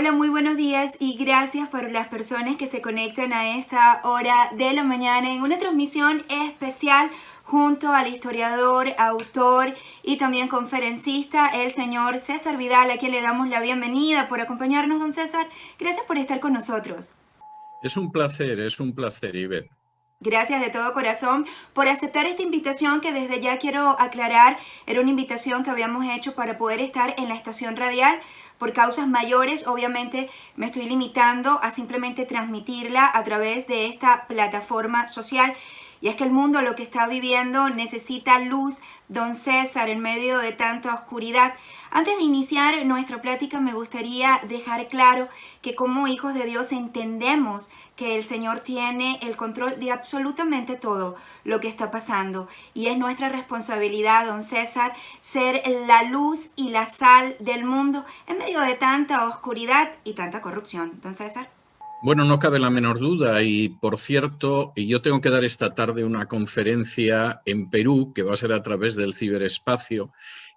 Hola, muy buenos días y gracias por las personas que se conectan a esta hora de la mañana en una transmisión especial junto al historiador, autor y también conferencista, el señor César Vidal, a quien le damos la bienvenida por acompañarnos, don César. Gracias por estar con nosotros. Es un placer, Iber. Gracias de todo corazón por aceptar esta invitación que desde ya quiero aclarar, era una invitación que habíamos hecho para poder estar en la estación radial. Por causas mayores, obviamente me estoy limitando a simplemente transmitirla a través de esta plataforma social. Y es que el mundo lo que está viviendo necesita luz, don César, en medio de tanta oscuridad. Antes de iniciar nuestra plática me gustaría dejar claro que como hijos de Dios entendemos que el Señor tiene el control de absolutamente todo lo que está pasando. Y es nuestra responsabilidad, don César, ser la luz y la sal del mundo en medio de tanta oscuridad y tanta corrupción. Don César. Bueno, no cabe la menor duda y, por cierto, yo tengo que dar esta tarde una conferencia en Perú que va a ser a través del ciberespacio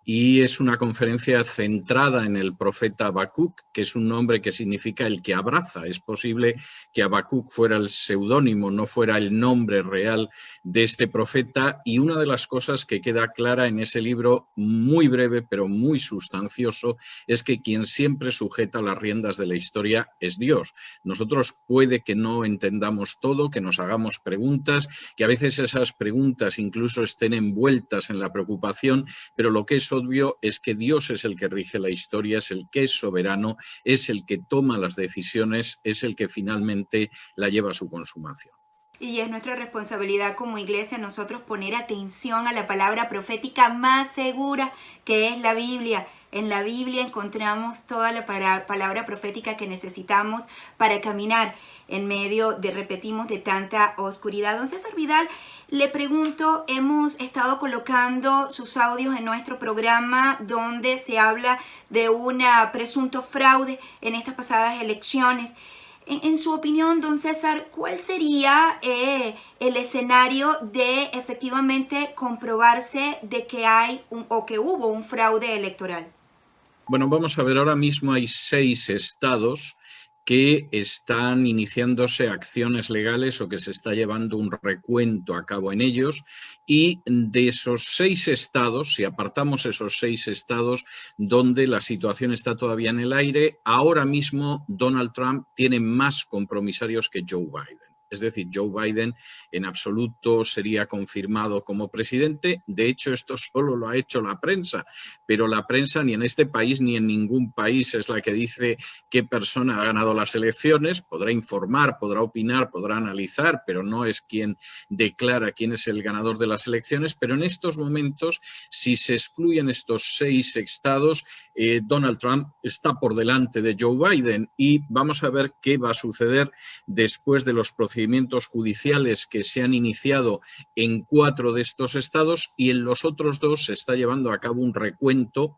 y es una conferencia centrada en el profeta Habacuc, que es un nombre que significa el que abraza. Es posible que Habacuc fuera el seudónimo, no fuera el nombre real de este profeta, y una de las cosas que queda clara en ese libro, muy breve pero muy sustancioso, es que quien siempre sujeta las riendas de la historia es Dios. Nosotros puede que no entendamos todo, que nos hagamos preguntas, que a veces esas preguntas incluso estén envueltas en la preocupación, pero lo que es obvio es que Dios es el que rige la historia, es el que es soberano, es el que toma las decisiones, es el que finalmente la lleva a su consumación. Y es nuestra responsabilidad como iglesia nosotros poner atención a la palabra profética más segura, que es la Biblia. En la Biblia encontramos toda la palabra profética que necesitamos para caminar en medio de, repetimos, de tanta oscuridad. Don César Vidal, le pregunto, hemos estado colocando sus audios en nuestro programa donde se habla de un presunto fraude en estas pasadas elecciones. En su opinión, don César, ¿cuál sería el escenario de efectivamente comprobarse de que hay o que hubo un fraude electoral? Bueno, vamos a ver, ahora mismo hay 6 estados que están iniciándose acciones legales o que se está llevando un recuento a cabo en ellos, y de esos 6 estados, si apartamos esos 6 estados donde la situación está todavía en el aire, ahora mismo Donald Trump tiene más compromisarios que Joe Biden. Es decir, Joe Biden en absoluto sería confirmado como presidente. De hecho, esto solo lo ha hecho la prensa, pero la prensa ni en este país ni en ningún país es la que dice qué persona ha ganado las elecciones. Podrá informar, podrá opinar, podrá analizar, pero no es quien declara quién es el ganador de las elecciones. Pero en estos momentos, si se excluyen estos 6 estados, Donald Trump está por delante de Joe Biden, y vamos a ver qué va a suceder después de los procedimientos judiciales que se han iniciado en 4 de estos estados, y en los otros 2 se está llevando a cabo un recuento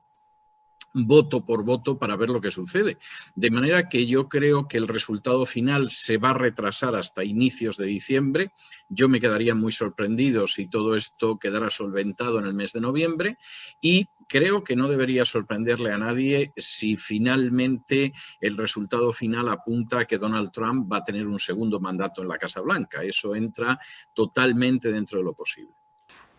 voto por voto para ver lo que sucede. De manera que yo creo que el resultado final se va a retrasar hasta inicios de diciembre. Yo me quedaría muy sorprendido si todo esto quedara solventado en el mes de noviembre, y creo que no debería sorprenderle a nadie si finalmente el resultado final apunta a que Donald Trump va a tener un segundo mandato en la Casa Blanca. Eso entra totalmente dentro de lo posible.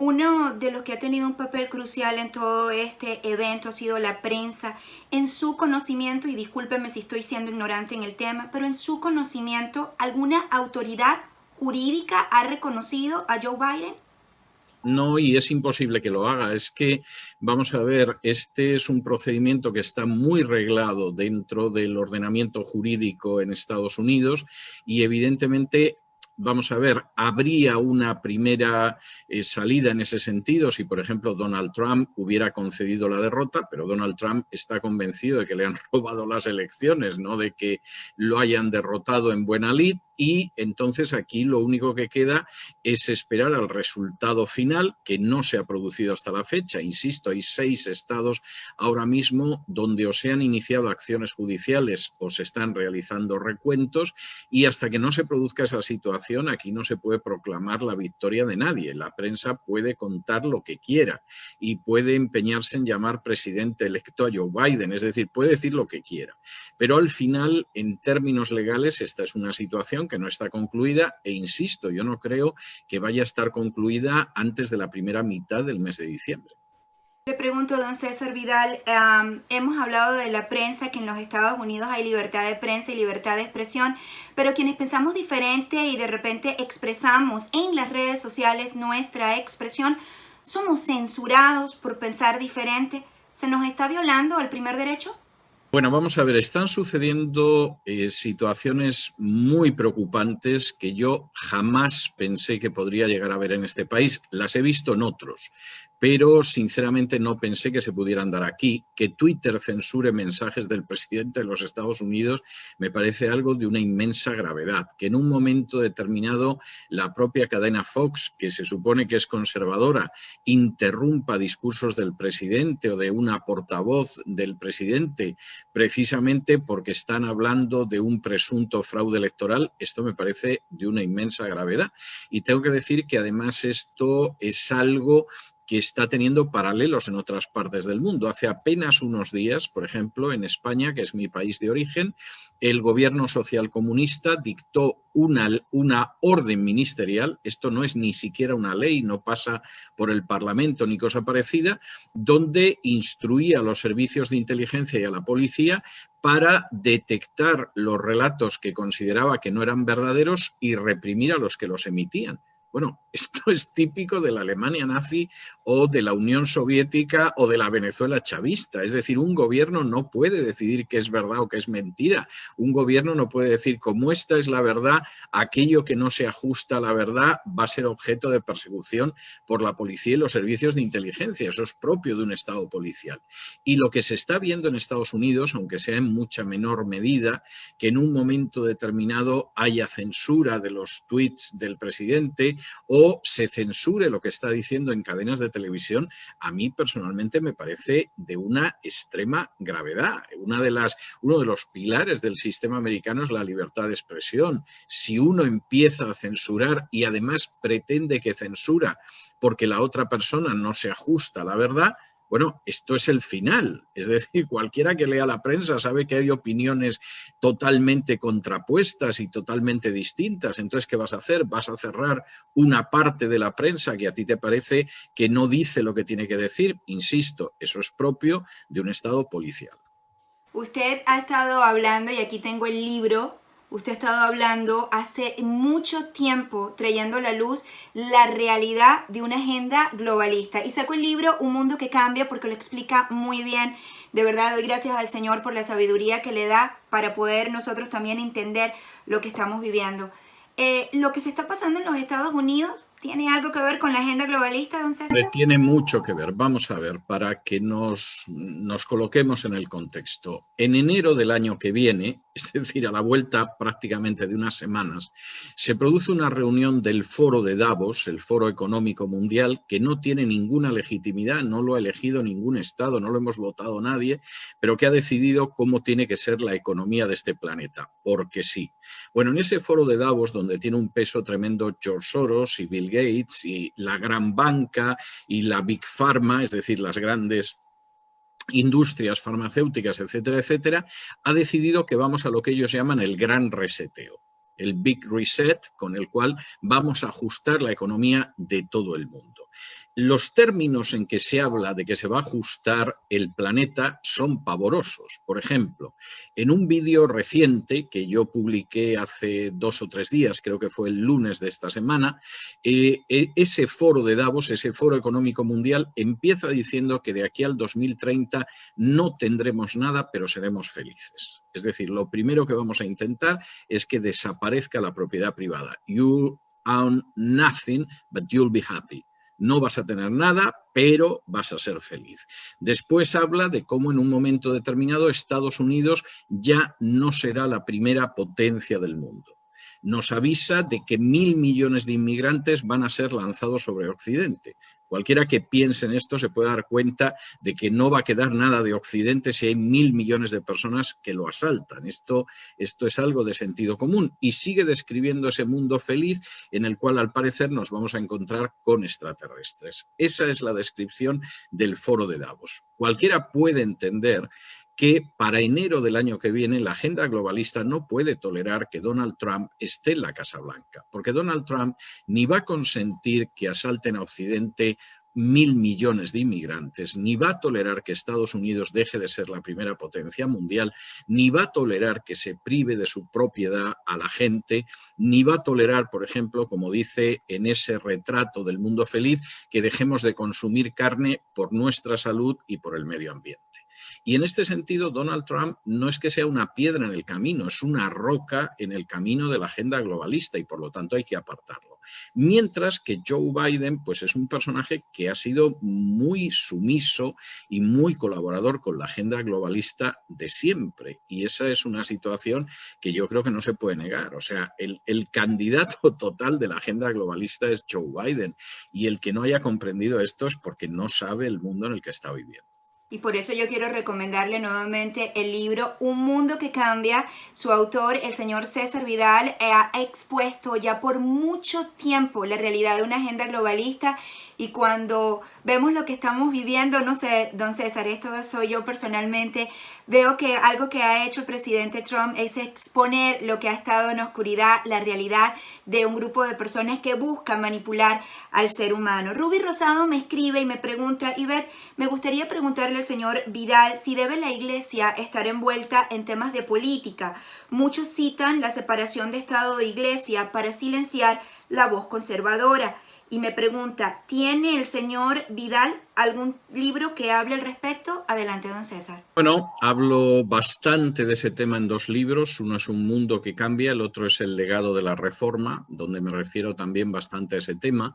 Uno de los que ha tenido un papel crucial en todo este evento ha sido la prensa. En su conocimiento, y discúlpeme si estoy siendo ignorante en el tema, pero en su conocimiento, ¿alguna autoridad jurídica ha reconocido a Joe Biden? No, y es imposible que lo haga. Es que, vamos a ver, este es un procedimiento que está muy reglado dentro del ordenamiento jurídico en Estados Unidos, y evidentemente, vamos a ver, habría una primera salida en ese sentido si, por ejemplo, Donald Trump hubiera concedido la derrota, pero Donald Trump está convencido de que le han robado las elecciones, no de que lo hayan derrotado en buena lid, y entonces aquí lo único que queda es esperar al resultado final, que no se ha producido hasta la fecha. Insisto, hay 6 estados ahora mismo donde o se han iniciado acciones judiciales o se están realizando recuentos, y hasta que no se produzca esa situación aquí no se puede proclamar la victoria de nadie. La prensa puede contar lo que quiera y puede empeñarse en llamar presidente electo a Joe Biden, es decir, puede decir lo que quiera. Pero al final, en términos legales, esta es una situación que no está concluida e insisto, yo no creo que vaya a estar concluida antes de la primera mitad del mes de diciembre. Le pregunto, don César Vidal, hemos hablado de la prensa, que en los Estados Unidos hay libertad de prensa y libertad de expresión, pero quienes pensamos diferente y de repente expresamos en las redes sociales nuestra expresión, somos censurados por pensar diferente. ¿Se nos está violando el primer derecho? Bueno, vamos a ver, están sucediendo situaciones muy preocupantes que yo jamás pensé que podría llegar a ver en este país. Las he visto en otros, pero sinceramente no pensé que se pudieran dar aquí. Que Twitter censure mensajes del presidente de los Estados Unidos me parece algo de una inmensa gravedad. Que en un momento determinado la propia cadena Fox, que se supone que es conservadora, interrumpa discursos del presidente o de una portavoz del presidente precisamente porque están hablando de un presunto fraude electoral, esto me parece de una inmensa gravedad. Y tengo que decir que además esto es algo que está teniendo paralelos en otras partes del mundo. Hace apenas unos días, por ejemplo, en España, que es mi país de origen, el gobierno socialcomunista dictó una orden ministerial, esto no es ni siquiera una ley, no pasa por el Parlamento ni cosa parecida, donde instruía a los servicios de inteligencia y a la policía para detectar los relatos que consideraba que no eran verdaderos y reprimir a los que los emitían. Bueno, esto es típico de la Alemania nazi o de la Unión Soviética o de la Venezuela chavista. Es decir, un gobierno no puede decidir qué es verdad o qué es mentira. Un gobierno no puede decir, como esta es la verdad, aquello que no se ajusta a la verdad va a ser objeto de persecución por la policía y los servicios de inteligencia. Eso es propio de un Estado policial. Y lo que se está viendo en Estados Unidos, aunque sea en mucha menor medida, que en un momento determinado haya censura de los tweets del presidente, o se censure lo que está diciendo en cadenas de televisión, a mí personalmente me parece de una extrema gravedad. Uno de los pilares del sistema americano es la libertad de expresión. Si uno empieza a censurar y además pretende que censura porque la otra persona no se ajusta a la verdad, bueno, esto es el final. Es decir, cualquiera que lea la prensa sabe que hay opiniones totalmente contrapuestas y totalmente distintas. Entonces, ¿qué vas a hacer? ¿Vas a cerrar una parte de la prensa que a ti te parece que no dice lo que tiene que decir? Insisto, eso es propio de un Estado policial. Usted ha estado hablando, y aquí tengo el libro, usted ha estado hablando hace mucho tiempo, trayendo a la luz la realidad de una agenda globalista. Y sacó el libro Un Mundo que Cambia porque lo explica muy bien. De verdad, doy gracias al Señor por la sabiduría que le da para poder nosotros también entender lo que estamos viviendo. Lo que se está pasando en los Estados Unidos, ¿tiene algo que ver con la agenda globalista, don César? Tiene mucho que ver. Vamos a ver, para que nos coloquemos en el contexto. En enero del año que viene, es decir, a la vuelta prácticamente de unas semanas, se produce una reunión del Foro de Davos, el Foro Económico Mundial, que no tiene ninguna legitimidad, no lo ha elegido ningún Estado, no lo hemos votado nadie, pero que ha decidido cómo tiene que ser la economía de este planeta, porque sí. Bueno, en ese Foro de Davos, donde tiene un peso tremendo George Soros y Bill Gates y la gran banca y la Big Pharma, es decir, las grandes industrias farmacéuticas, etcétera, etcétera, ha decidido que vamos a lo que ellos llaman el gran reseteo, el Big Reset, con el cual vamos a ajustar la economía de todo el mundo. Los términos en que se habla de que se va a ajustar el planeta son pavorosos. Por ejemplo, en un vídeo reciente que yo publiqué hace 2 o 3 días, creo que fue el lunes de esta semana, ese foro de Davos, ese foro económico mundial, empieza diciendo que de aquí al 2030 no tendremos nada, pero seremos felices. Es decir, lo primero que vamos a intentar es que desaparezca la propiedad privada. You own nothing, but you'll be happy. No vas a tener nada, pero vas a ser feliz. Después habla de cómo en un momento determinado Estados Unidos ya no será la primera potencia del mundo. nos avisa de que 1.000 millones de inmigrantes van a ser lanzados sobre Occidente. Cualquiera que piense en esto se puede dar cuenta de que no va a quedar nada de Occidente si hay 1.000 millones de personas que lo asaltan. Esto es algo de sentido común y sigue describiendo ese mundo feliz en el cual al parecer nos vamos a encontrar con extraterrestres. Esa es la descripción del Foro de Davos. Cualquiera puede entender que para enero del año que viene la agenda globalista no puede tolerar que Donald Trump esté en la Casa Blanca, porque Donald Trump ni va a consentir que asalten a Occidente 1.000 millones de inmigrantes, ni va a tolerar que Estados Unidos deje de ser la primera potencia mundial, ni va a tolerar que se prive de su propiedad a la gente, ni va a tolerar, por ejemplo, como dice en ese retrato del mundo feliz, que dejemos de consumir carne por nuestra salud y por el medio ambiente. Y en este sentido, Donald Trump no es que sea una piedra en el camino, es una roca en el camino de la agenda globalista y por lo tanto hay que apartarlo. Mientras que Joe Biden pues es un personaje que ha sido muy sumiso y muy colaborador con la agenda globalista de siempre. Y esa es una situación que yo creo que no se puede negar. O sea, el candidato total de la agenda globalista es Joe Biden. Y el que no haya comprendido esto es porque no sabe el mundo en el que está viviendo. Y por eso yo quiero recomendarle nuevamente el libro Un Mundo que Cambia. Su autor, el señor César Vidal, ha expuesto ya por mucho tiempo la realidad de una agenda globalista. Y cuando vemos lo que estamos viviendo, no sé, don César, esto soy yo personalmente, veo que algo que ha hecho el presidente Trump es exponer lo que ha estado en oscuridad, la realidad de un grupo de personas que buscan manipular al ser humano. Ruby Rosado me escribe y me pregunta, Ivette, me gustaría preguntarle al señor Vidal si debe la iglesia estar envuelta en temas de política. Muchos citan la separación de Estado de Iglesia para silenciar la voz conservadora. Y me pregunta, ¿tiene el señor Vidal algún libro que hable al respecto? Adelante, don César. Bueno, hablo bastante de ese tema en 2 libros. Uno es Un Mundo que Cambia, el otro es El Legado de la Reforma, donde me refiero también bastante a ese tema.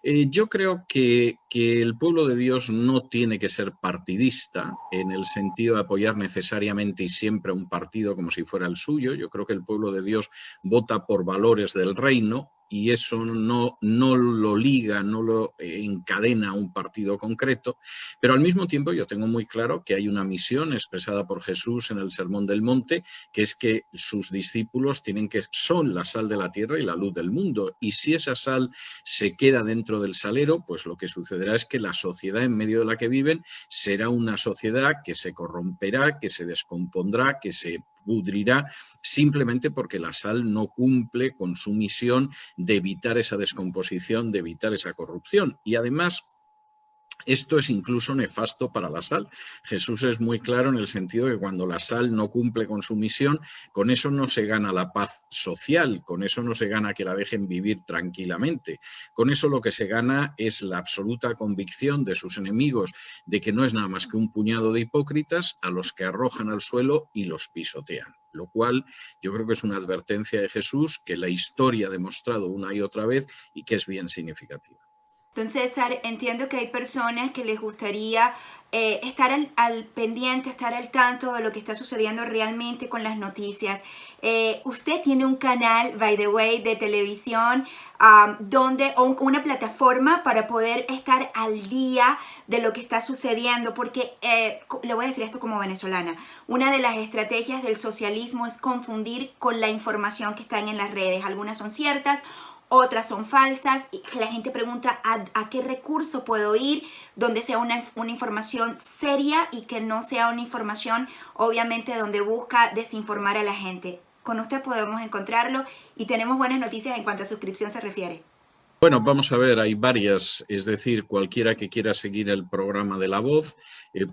Yo creo que el pueblo de Dios no tiene que ser partidista en el sentido de apoyar necesariamente y siempre a un partido como si fuera el suyo. Yo creo que el pueblo de Dios vota por valores del reino, y eso no lo liga, no lo encadena a un partido concreto, pero al mismo tiempo yo tengo muy claro que hay una misión expresada por Jesús en el Sermón del Monte, que es que sus discípulos son la sal de la tierra y la luz del mundo, y si esa sal se queda dentro del salero, pues lo que sucederá es que la sociedad en medio de la que viven será una sociedad que se corromperá, que se descompondrá, que se pudrirá, simplemente porque la sal no cumple con su misión de evitar esa descomposición, de evitar esa corrupción. Y además, esto es incluso nefasto para la sal. Jesús es muy claro en el sentido de que cuando la sal no cumple con su misión, con eso no se gana la paz social, con eso no se gana que la dejen vivir tranquilamente. Con eso lo que se gana es la absoluta convicción de sus enemigos de que no es nada más que un puñado de hipócritas a los que arrojan al suelo y los pisotean. Lo cual yo creo que es una advertencia de Jesús que la historia ha demostrado una y otra vez y que es bien significativa. Don César, entiendo que hay personas que les gustaría estar al pendiente, estar al tanto de lo que está sucediendo realmente con las noticias. Usted tiene un canal, by the way, de televisión, o una plataforma para poder estar al día de lo que está sucediendo, porque le voy a decir esto como venezolana, una de las estrategias del socialismo es confundir con la información que están en las redes. Algunas son ciertas, otras son falsas. La gente pregunta ¿a qué recurso puedo ir? Donde sea una información seria y que no sea una información, obviamente, donde busca desinformar a la gente. Con usted podemos encontrarlo y tenemos buenas noticias en cuanto a suscripción se refiere. Bueno, vamos a ver, hay varias, es decir, cualquiera que quiera seguir el programa de La Voz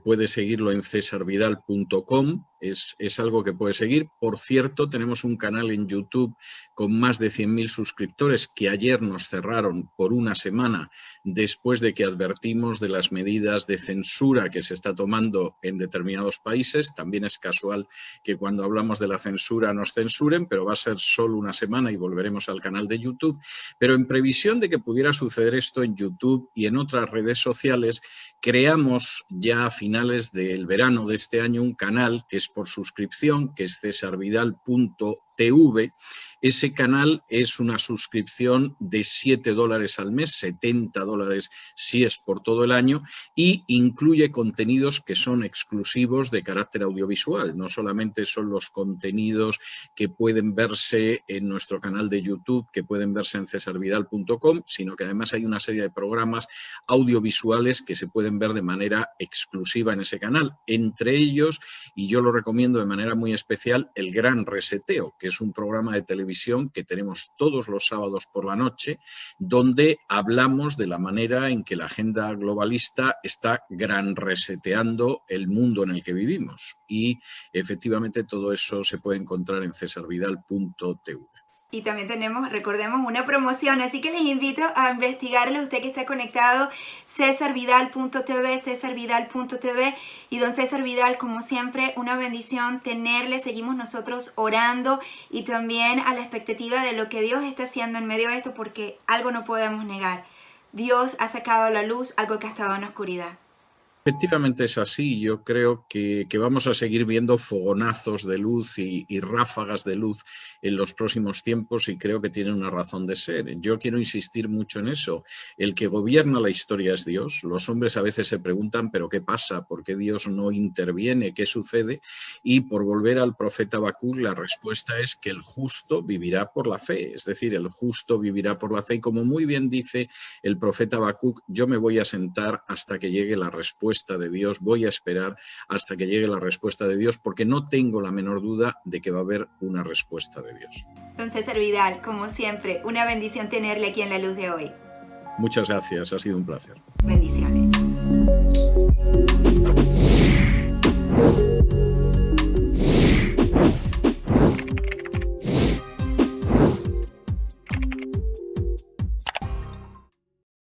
puede seguirlo en cesarvidal.com, es algo que puede seguir. Por cierto, tenemos un canal en YouTube con más de 100.000 suscriptores que ayer nos cerraron por una semana después de que advertimos de las medidas de censura que se está tomando en determinados países. También es casual que cuando hablamos de la censura nos censuren, pero va a ser solo una semana y volveremos al canal de YouTube. Pero en previsión de que pudiera suceder esto en YouTube y en otras redes sociales, creamos ya a finales del verano de este año un canal que es por suscripción, que es cesarvidal.tv, Ese canal es una suscripción de $7 al mes, $70 si es por todo el año, y incluye contenidos que son exclusivos de carácter audiovisual. No solamente son los contenidos que pueden verse en nuestro canal de YouTube, que pueden verse en cesarvidal.com, sino que además hay una serie de programas audiovisuales que se pueden ver de manera exclusiva en ese canal. Entre ellos, y yo lo recomiendo de manera muy especial, El Gran Reseteo, que es un programa de televisión que tenemos todos los sábados por la noche, donde hablamos de la manera en que la agenda globalista está gran reseteando el mundo en el que vivimos. Y efectivamente todo eso se puede encontrar en cesarvidal.tv. Y también tenemos, recordemos, una promoción, así que les invito a investigarlo, usted que está conectado, cesarvidal.tv, y don César Vidal, como siempre, una bendición tenerle, seguimos nosotros orando y también a la expectativa de lo que Dios está haciendo en medio de esto, porque algo no podemos negar, Dios ha sacado a la luz algo que ha estado en la oscuridad. Efectivamente es así. Yo creo que vamos a seguir viendo fogonazos de luz y ráfagas de luz en los próximos tiempos, y creo que tiene una razón de ser. Yo quiero insistir mucho en eso. El que gobierna la historia es Dios. Los hombres a veces se preguntan, ¿pero qué pasa? ¿Por qué Dios no interviene? ¿Qué sucede? Y por volver al profeta Habacuc, la respuesta es que el justo vivirá por la fe. Es decir, el justo vivirá por la fe. Y como muy bien dice el profeta Habacuc, yo me voy a sentar hasta que llegue la respuesta de Dios, voy a esperar hasta que llegue la respuesta de Dios, porque no tengo la menor duda de que va a haber una respuesta de Dios. Don César Vidal, como siempre, una bendición tenerle aquí en La Luz de Hoy. Muchas gracias, ha sido un placer. Bendiciones.